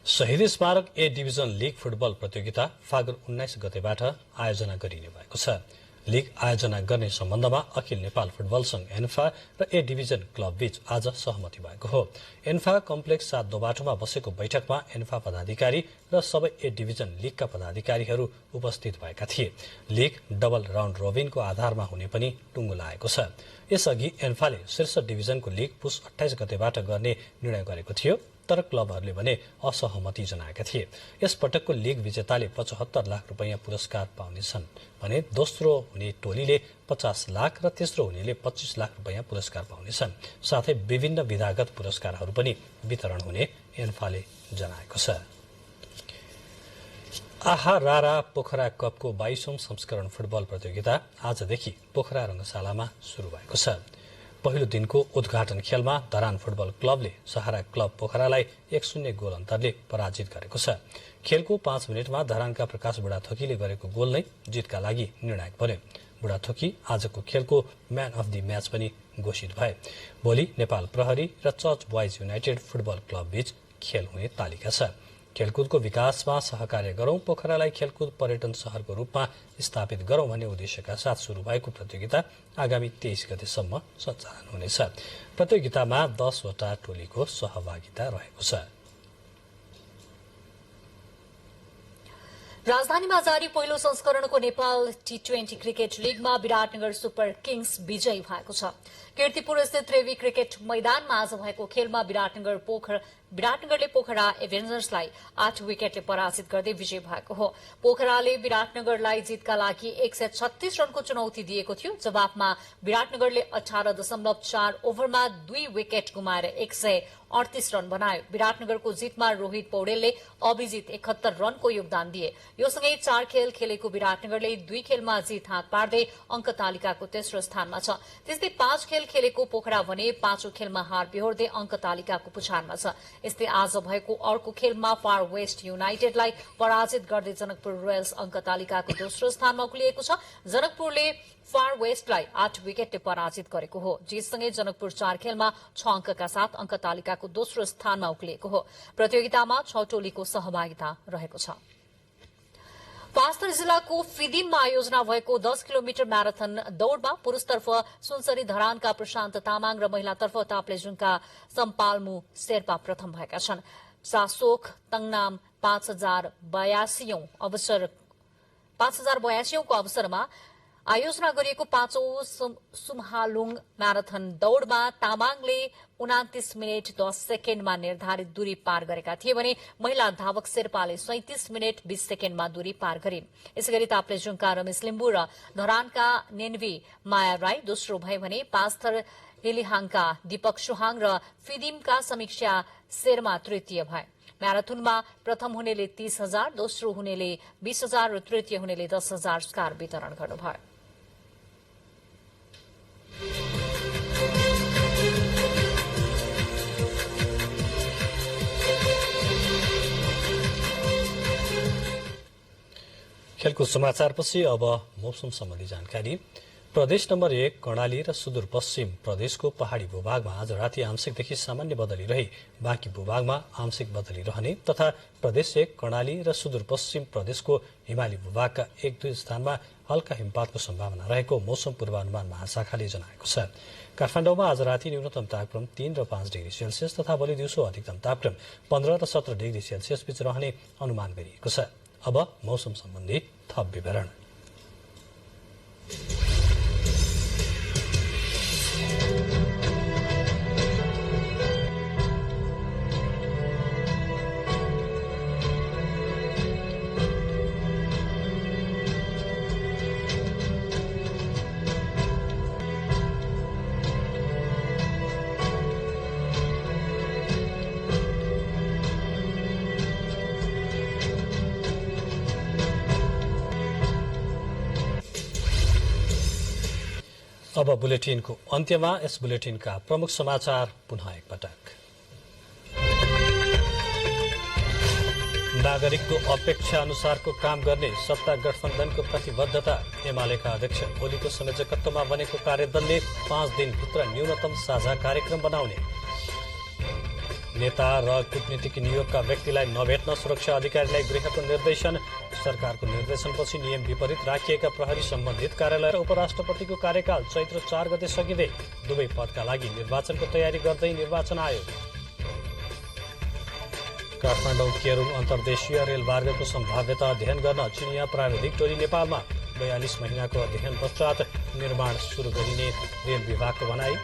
B: शहीद स्मारक ए डिभिजन लीग फुटबल प्रतियोगिता फागुन 19 गतेबाट आयोजना गरिने भएको छ। लीग आयोजना गर्ने सम्बन्धमा अखिल नेपाल फुटबल संघ एन्फा र ए डिभिजन क्लब बीच आज सहमति भएको हो। एन्फा कम्प्लेक्स 7 दोबाटोमा बसेको बैठकमा एन्फा पदाधिकारी र सबै ए डिभिजन लीगका पदाधिकारीहरू उपस्थित भएका थिए। लीग डबल राउन्ड रोबिनको आधारमा हुने पनि टुङ्गो लागेको छ। यसअघि एन्फाले शीर्ष डिभिजनको लीग पुस 28 गतेबाट गर्ने निर्णय गरेको थियो, तर क्लबहरूले भने असहमति जनाएका थिए। यस पटकको लीग विजेताले 75 लाख रुपैयाँ पुरस्कार पाउनेछन् भने दोस्रो हुने टोलीले 50 लाख र तेस्रो हुनेले 25 लाख रुपैयाँ पुरस्कार पाउनेछन्। साथै विभिन्न विधागत पुरस्कारहरू पनि वितरण हुने एन्फाले जनाएको छ। आहा रारा पोखरा कपको 22औं संस्करण फुटबल प्रतियोगिता आजदेखि पोखरा रंगशालामा शुरू भएको छ। पहिलो दिनको उद्घाटन खेलमा धरान फुटबल क्लबले सहारा क्लब पोखरालाई 1-0 गोल अन्तरले पराजित गरेको छ। खेलको 5 मिनटमा धरानका प्रकाश बुढाथोकीले गरेको गोल नै जितका लागि निर्णायक बन्यो। बुढाथोकी आजको खेलको म्यान अफ द म्याच पनि घोषित भए। भोलि नेपाल प्रहरी र church boys United football club बीच खेल हुने तालिका छ। खेलकुदको विकासमा सहकार्य गरौं, पोखरालाई खेलकुद पर्यटन शहरको रूपमा स्थापित गरौं भन्ने उद्देश्यका साथ शुरू भएको प्रतियोगिता आगामी 23 गतेसम्म सञ्चालन हुनेछ। प्रतियोगितामा 10 वटा टोलीको सहभागिता रहेको छ।
A: राजधानीमा जारी पहिलो संस्करणको नेपाल T20 क्रिकेट लीगमा विराटनगर सुपर किङ्स विजयी भएको छ। कीर्तिपुर स्थित त्रिवी क्रिकेट मैदानमा आज भएको खेलमा विराटनगरले पोखरा एभेन्जर्सलाई 8 विकेटले पराजित गर्दै विजयी भएको हो। पोखराले विराटनगरलाई जितका लागि 136 रनको चुनौती दिएको थियो। जवाफमा विराटनगरले 18.4 ओभरमा 2 विकेट गुमाएर 138 रन बनायो। विराटनगरको जितमा रोहित पौडेलले अभिजित 71 रनको योगदान दिए। यो सँगै 4 खेल खेलेको विराटनगरले 2 खेलमा जित हात पार्दै अंक तालिकाको तेस्रो स्थानमा छ। त्यस्तै 5 खेल खेलेको पोखरा भने 5औं खेलमा हार बेहोर्दै अंक तालिकाको पुछारमा छ। यस्तै आज भएको अर्को खेलमा फार वेस्ट युनाइटेडलाई पराजित गर्दै जनकपुर रोयल्स अंक तालिकाको दोस्रो स्थानमा उक्लिएको छ। जनकपुरले फार वेस्टलाई 8 विकेटले पराजित गरेको हो। जितसँगै जनकपुर 4 खेलमा 6 अंकका साथ अंक तालिकाको दोस्रो स्थानमा उक्लिएको हो। प्रतियोगितामा 6 टोलीको सहभागिता रहेको छ। पाँचथर जिल्लाको फिदिममा आयोजना भएको 10 किलोमिटर म्याराथन दौड़मा पुरूषतर्फ सुनसरी धरानका प्रशान्त तामाङ र महिलातर्फ ताप्लेजुङका सम्पालमु शेर्पा प्रथम भएका छन्। चासोक तङनाम 5082औं को अवसरमा आयोजना गरिएको 5औं सुमहालुङ म्याराथन दौड़मा तामाङले 29 मिनेट 10 सेकेण्डमा निर्धारित दूरी पार गरेका थिए भने महिला धावक शेर्पाले 37 मिनेट 20 सेकेण्डमा दूरी पार गरिन्। यसैगरी ताप्लेजुङका रमेश लिम्बू र धरानका नेन्वी माया राई दोस्रो भए भने पाँचथर हिलिहाङका दीपक सुहाङ र फिदिमका समीक्षा शेर्मा तृतीय भए। म्याराथनमा प्रथम हुनेले 30,000, दोस्रो हुनेले 20,000 र तृतीय हुनेले 10,000 पुरस्कार वितरण गर्नुभयो।
B: खेलकुद समाचारपछि अब मौसम सम्बन्धी जानकारी। प्रदेश नम्बर 1 कर्णाली र सुदूरपश्चिम प्रदेशको पहाड़ी भूभागमा आज राति आंशिकदेखि सामान्य बदली रही बाँकी भूभागमा आंशिक बदली रहने तथा प्रदेश 1 कर्णाली र सुदूरपश्चिम प्रदेशको हिमाली भूभागका 1-2 स्थानमा हल्का हिमपातको सम्भावना रहेको मौसम पूर्वानुमान महाशाखाले जनाएको छ। काठमाडौँमा आज राति न्यूनतम तापक्रम 3 र 5 डिग्री सेल्सियस तथा भोलि दिउँसो अधिकतम तापक्रम 15 र 17 डिग्री सेल्सियस बीच रहने अनुमान गरिएको छ। अब मौसम सम्बन्धी थप विवरण। अब बुलेटिनको अन्त्यमा यस बुलेटिनका प्रमुख समाचार पुनः एकपटक। नागरिकको अपेक्षा अनुसारको काम गर्ने सत्ता गठबन्धनको प्रतिबद्धता। एमालेका अध्यक्ष ओलीको संयोजकत्वमा बनेको कार्यदलले 5 दिनभित्र न्यूनतम साझा कार्यक्रम बनाउने। नेता र कूटनीतिक नियोगका व्यक्तिलाई नभेट्न सुरक्षा अधिकारीलाई गृहको निर्देशन। सरकारको निर्देशनपछि नियम विपरीत राखिएका प्रहरी सम्बन्धित कार्यालय र उपराष्ट्रपतिको कार्यकाल चैत्र 4 गते सकिँदै दुवै पदका लागि निर्वाचनको तयारी गर्दै निर्वाचन आयोग। काठमाडौँ केरुङ अन्तर्देशीय रेलमार्गको सम्भाव्यता अध्ययन गर्न चिनिया प्राविधिक टोली नेपालमा। 42 महिनाको अध्ययन पश्चात निर्माण शुरू गरिने रेल विभागको भनाई।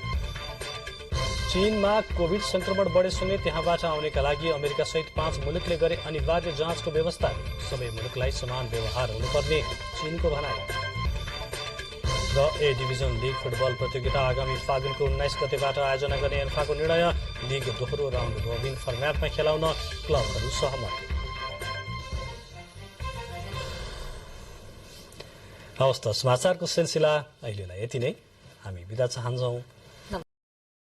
B: चीनमा कोभिड संक्रमण बढेसँगै त्यहाँबाट आउनेका लागि अमेरिका सहित 5 मुलुकले गरे अनिवार्य जाँचको व्यवस्था। सबै मुलुकलाई समान व्यवहार हुनुपर्ने चीनको भनाई। र ए डिभिजन लीग फुटबल प्रतियोगिता आगामी फागुनको 19 गतेबाट आयोजना गर्ने एन्फाको निर्णय। लीग दोहोरो राउन्ड रोबिन फर्म्याटमा खेलाउन क्लबहरू सहमत। हवस् त समाचारको सिलसिला अहिलेलाई यति नै। हामी बिदा चाहन्छौं।